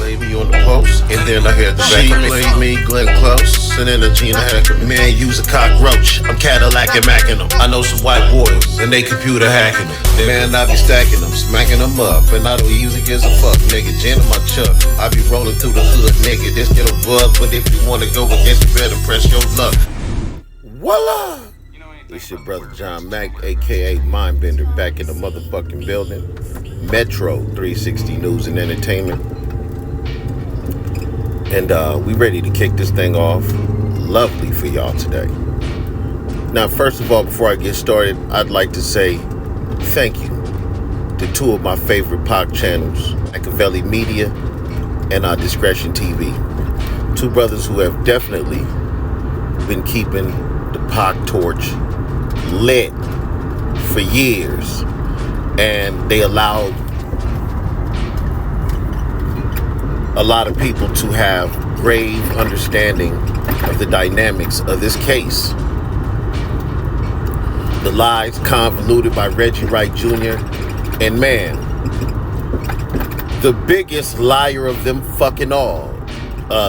played me on the post, and then I heard the she played me Glenn Close, and then the Gina Hacker. Man, use a cockroach. I'm Cadillac and macking them. I know some white boys, and they computer hacking them. Man, I be stacking them, smacking them up, and I don't usually give a fuck, nigga. Gin in my chuck. I be rolling through the hood, nigga. This get a bug, but if you wanna go against you, better press your luck. Voila! It's your brother John Mack, aka Mindbender, back in the motherfucking building. Metro 360 News and Entertainment. And we ready to kick this thing off. Lovely for y'all today. Now, first of all, before I get started, I'd like to say thank you to two of my favorite POC channels, Machiavelli Media and Discretion TV. Two brothers who have definitely been keeping the POC torch lit for years, and they allowed a lot of people to have grave understanding of the dynamics of this case. The lies convoluted by Reggie Wright Jr. and man, the biggest liar of them fucking all,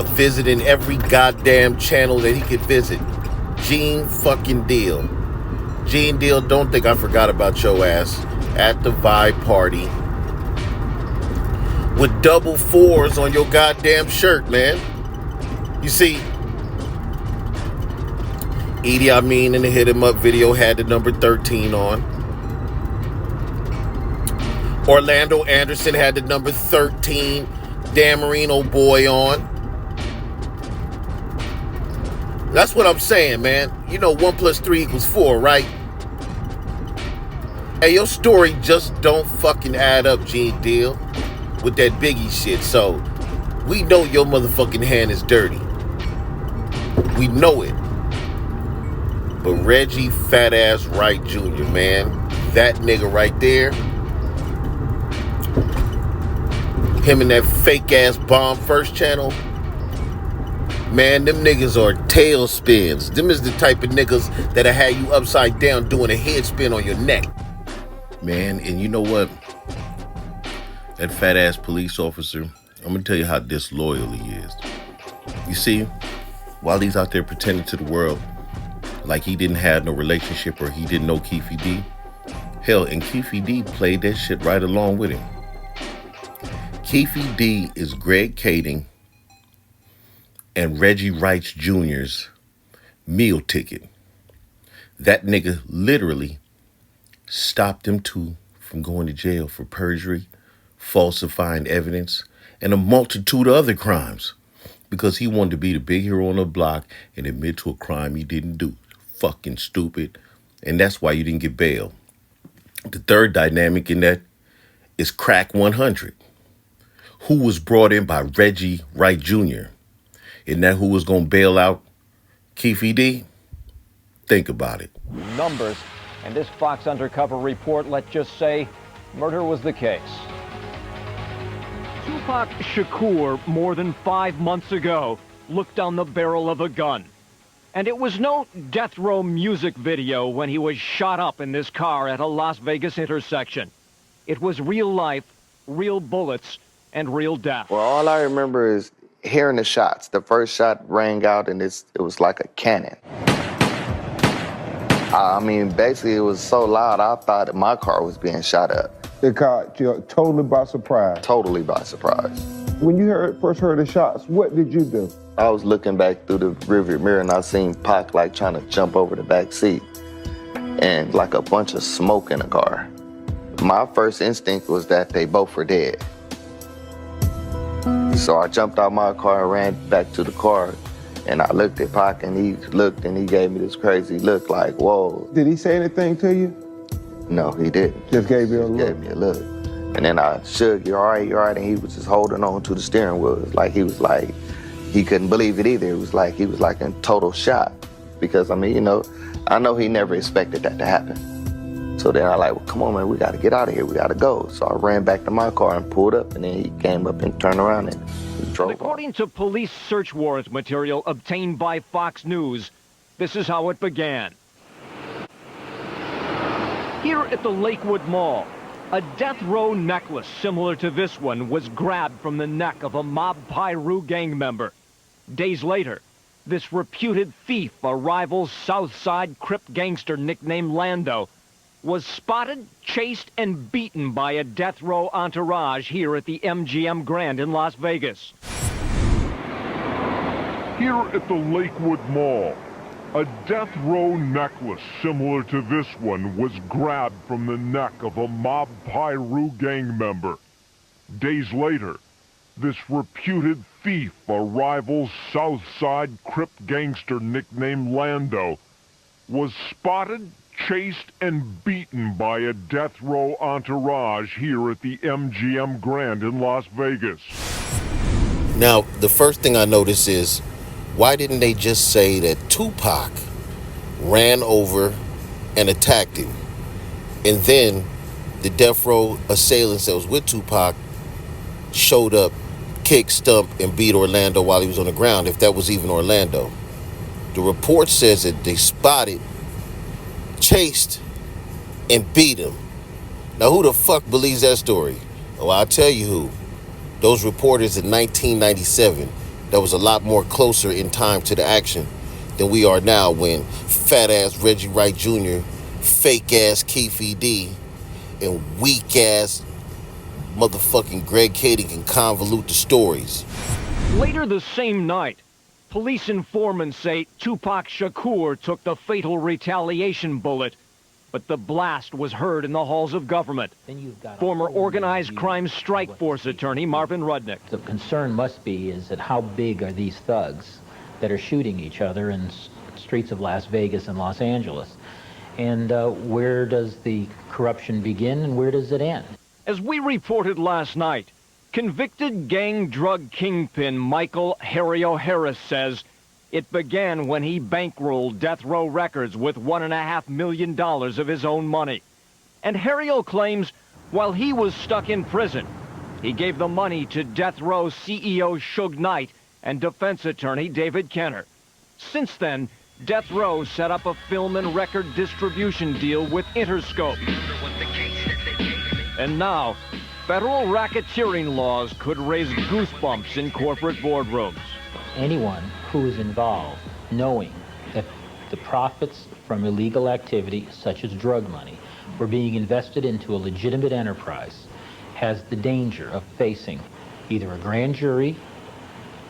visiting every goddamn channel that he could visit, Gene fucking Deal. Gene Deal, don't think I forgot about your ass at the Vibe party with double 4s on your goddamn shirt, man. You see, Edie Amin in the Hit 'Em Up video had the number 13 on. Orlando Anderson had the number 13 Dan Marino boy on. That's what I'm saying, man. You know 1 + 3 = 4, right? Hey, your story just don't fucking add up, Gene Deal, with that Biggie shit. So, we know your motherfucking hand is dirty. We know it. But Reggie Fat Ass Wright Jr., man, that nigga right there, him and that fake ass Bomb First channel, man, them niggas are tailspins. Them is the type of niggas that'll have you upside down doing a head spin on your neck. Man, and you know what? That fat ass police officer, I'm gonna tell you how disloyal he is. You see, while he's out there pretending to the world like he didn't have no relationship or he didn't know Keefe D, hell, and Keefe D played that shit right along with him. Keefe D is Greg Kading and Reggie Wright Jr.'s meal ticket. That nigga literally stopped them two from going to jail for perjury, falsifying evidence, and a multitude of other crimes because he wanted to be the big hero on the block and admit to a crime he didn't do. Fucking stupid. And that's why you didn't get bail. The third dynamic in that is Crack 100, who was brought in by Reggie Wright Jr. Isn't that who was going to bail out Keefe D? Think about it. Numbers. And this Fox undercover report, let's just say, murder was the case. Tupac Shakur, more than 5 months ago, looked down the barrel of a gun. And it was no death row music video when he was shot up in this car at a Las Vegas intersection. It was real life, real bullets, and real death. Well, all I remember is hearing the shots. The first shot rang out, and it was like a cannon. I mean, basically, it was so loud, I thought that my car was being shot up. It caught you totally by surprise. Totally by surprise. When you first heard the shots, what did you do? I was looking back through the rearview mirror, and I seen Pac, like, trying to jump over the back seat, and, like, a bunch of smoke in the car. My first instinct was that they both were dead. So I jumped out my car and ran back to the car. And I looked at Pac, and he looked, and he gave me this crazy look like, whoa. Did he say anything to you? No, he didn't. Just gave you a look? Gave me a look. And then I shook, you all right? And he was just holding on to the steering wheel. It was like, he couldn't believe it either. It was like, he was like in total shock. Because, I mean, you know, I know he never expected that to happen. So then I like, well, come on, man, we got to get out of here. We got to go. So I ran back to my car and pulled up, and then he came up and turned around and drove off. According to police search warrant material obtained by Fox News, this is how it began. Here at the Lakewood Mall, A death row necklace similar to this one was grabbed from the neck of a Mob Piru gang member. Days later, this reputed thief, a rival South Side Crip gangster nicknamed Lando, was spotted, chased, and beaten by a death row entourage here at the MGM Grand in Las Vegas. Here at the Lakewood Mall, a death row necklace similar to this one was grabbed from the neck of a Mob Piru gang member. Days later, this reputed thief, a rival South Side Crip gangster nicknamed Lando, was spotted, chased, and beaten by a death row entourage here at the MGM Grand in Las Vegas. Now, the first thing I notice is, why didn't they just say that Tupac ran over and attacked him? And then the death row assailants that was with Tupac showed up, kicked, stumped, and beat Orlando while he was on the ground, if that was even Orlando. The report says that they spotted, chased, and beat him. Now, who the fuck believes that story? Oh, I'll tell you who. Those reporters in 1997 that was a lot more closer in time to the action than we are now, when fat-ass Reggie Wright Jr., fake-ass Keefe D, and weak-ass motherfucking Greg Kading can convolute the stories. Later the same night, police informants say Tupac Shakur took the fatal retaliation bullet, but the blast was heard in the halls of government. Former organized crime strike force attorney Marvin Rudnick. The concern must be is that how big are these thugs that are shooting each other in streets of Las Vegas and Los Angeles? And where does the corruption begin and where does it end? As we reported last night, convicted gang drug kingpin Michael Harrio Harris says it began when he bankrolled Death Row Records with $1.5 million of his own money. And Harrio claims while he was stuck in prison, he gave the money to Death Row CEO Suge Knight and defense attorney David Kenner. Since then, Death Row set up a film and record distribution deal with Interscope. And now, federal racketeering laws could raise goosebumps in corporate boardrooms. Anyone who is involved, knowing that the profits from illegal activity, such as drug money, were being invested into a legitimate enterprise, has the danger of facing either a grand jury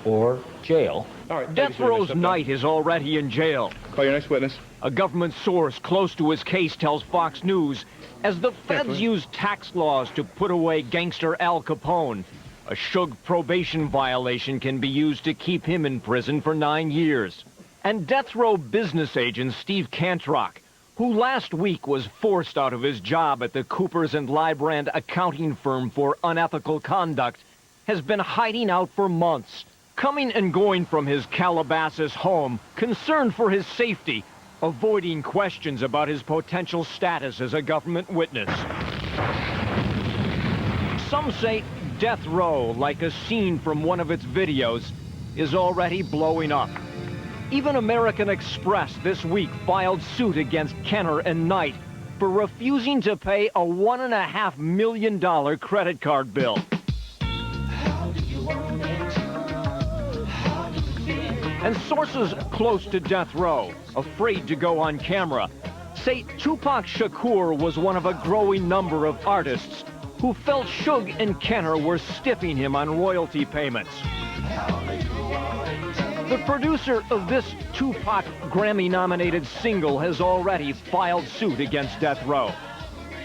or jail. Death Row's Knight is already in jail. Call your next witness. A government source close to his case tells Fox News, as the feds use tax laws to put away gangster Al Capone, a Suge probation violation can be used to keep him in prison for 9 years. And Death Row business agent Steve Kantrock, who last week was forced out of his job at the Coopers and Lybrand accounting firm for unethical conduct, has been hiding out for months, coming and going from his Calabasas home, concerned for his safety, avoiding questions about his potential status as a government witness. Some say Death Row, like a scene from one of its videos, is already blowing up. Even American Express this week filed suit against Kenner and Knight for refusing to pay a $1.5 million credit card bill. And sources close to Death Row, afraid to go on camera, say Tupac Shakur was one of a growing number of artists who felt Suge and Kenner were stiffing him on royalty payments. The producer of this Tupac Grammy-nominated single has already filed suit against Death Row.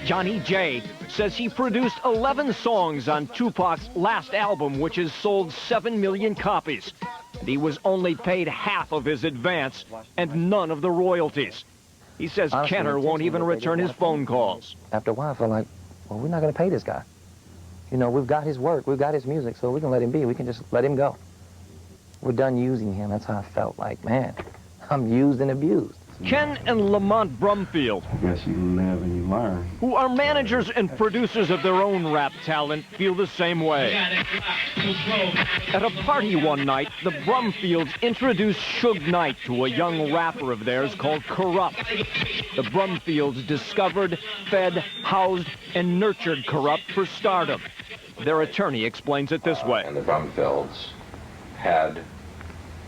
Johnny J says he produced 11 songs on Tupac's last album, which has sold 7 million copies. And he was only paid half of his advance and none of the royalties. He says honestly, Kenner won't even return his phone calls. After a while, I felt like, well, we're not going to pay this guy. You know, we've got his work, we've got his music, so we can let him be. We can just let him go. We're done using him. That's how I felt like, man, I'm used and abused. Ken and Lamont Brumfield, I guess you live and you learn. who are managers and producers of their own rap talent, feel the same way. At a party one night, the Brumfields introduced Suge Knight to a young rapper of theirs called Corrupt. The Brumfields discovered, fed, housed, and nurtured Corrupt for stardom. Their attorney explains it this way. And the Brumfields had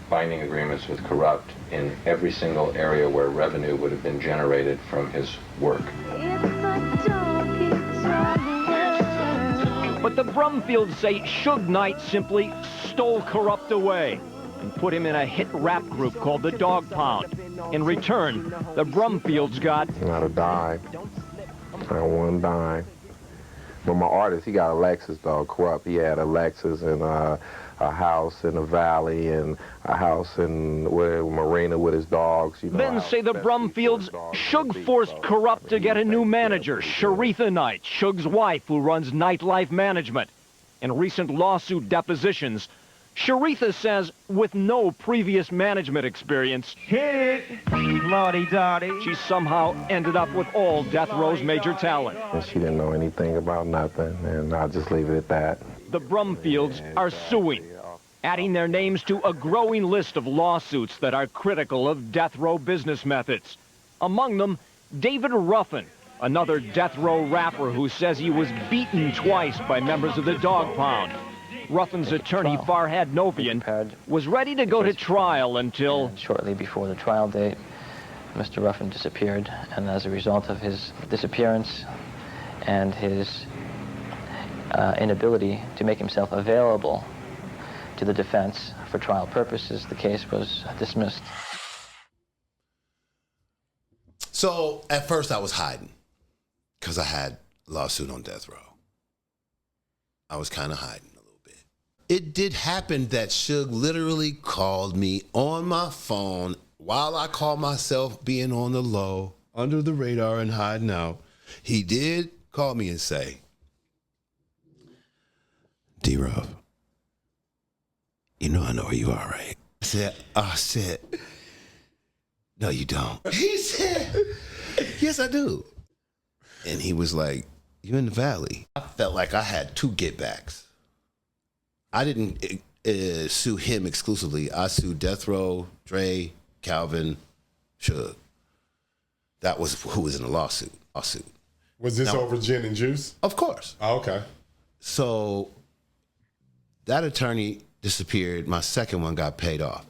binding agreements with Corrupt in every single area where revenue would have been generated from his work. But the Brumfields say Suge Knight simply stole Corrupt away and put him in a hit rap group called the Dog Pound. In return, the Brumfields got Not a dime. Not one dime. But my artist, he got a Lexus, dog. Corrupt. He had a Lexus and a house in the valley and a house in Marina with his dogs. You know, then say the Brumfields, Suge forced Corrupt to get a new manager, Sharitha Knight, Suge's wife, who runs nightlife management. In recent lawsuit depositions, Sharitha says with no previous management experience, she somehow ended up with all Death Row's major talent. And she didn't know anything about nothing, and I'll just leave it at that. The Brumfields are suing, adding their names to a growing list of lawsuits that are critical of Death Row business methods. Among them, David Ruffin, another Death Row rapper who says he was beaten twice by members of the Dog Pound. Ruffin's attorney, Farhad Novian, was ready to go to trial until... Shortly before the trial date, Mr. Ruffin disappeared, and as a result of his disappearance and his inability to make himself available to the defense for trial purposes, the case was dismissed. So at first I was hiding because I had a lawsuit on death row. I was kind of hiding a little bit. It did happen that Suge literally called me on my phone while I called myself being on the low, under the radar and hiding out. He did call me and say, D-Ruff, you know I know where you are, right? I said, no, you don't. He said, yes, I do. And he was like, you in the valley. I felt like I had two get backs. I didn't sue him exclusively. I sued Death Row, Dre, Calvin, Suge. That was who was in the lawsuit. Was this over gin and juice? Of course. Oh, okay. So that attorney disappeared. My second one got paid off.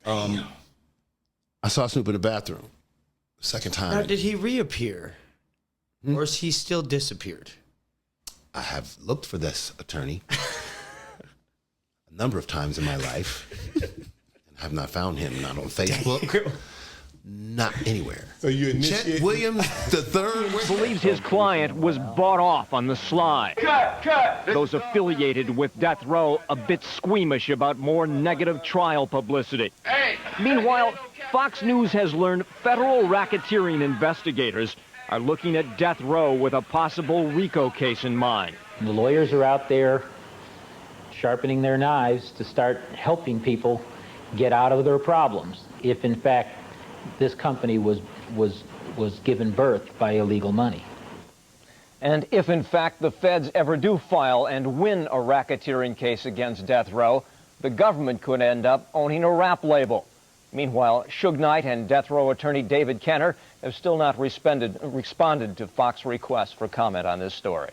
I saw Snoop in the bathroom. Second time. Now, did he reappear? Or is he still disappeared? I have looked for this attorney a number of times in my life and have not found him. Not on Facebook. Not anywhere. So you Chet Williams III believes his client was bought off on the sly. Cut! Those affiliated with Death Row a bit squeamish about more negative trial publicity. Hey. Meanwhile, Fox News has learned federal racketeering investigators are looking at Death Row with a possible RICO case in mind. The lawyers are out there sharpening their knives to start helping people get out of their problems, if in fact this company was given birth by illegal money. And if in fact the feds ever do file and win a racketeering case against Death Row, the government could end up owning a rap label. Meanwhile, Suge Knight and Death Row attorney David Kenner have still not responded to Fox requests for comment on this story.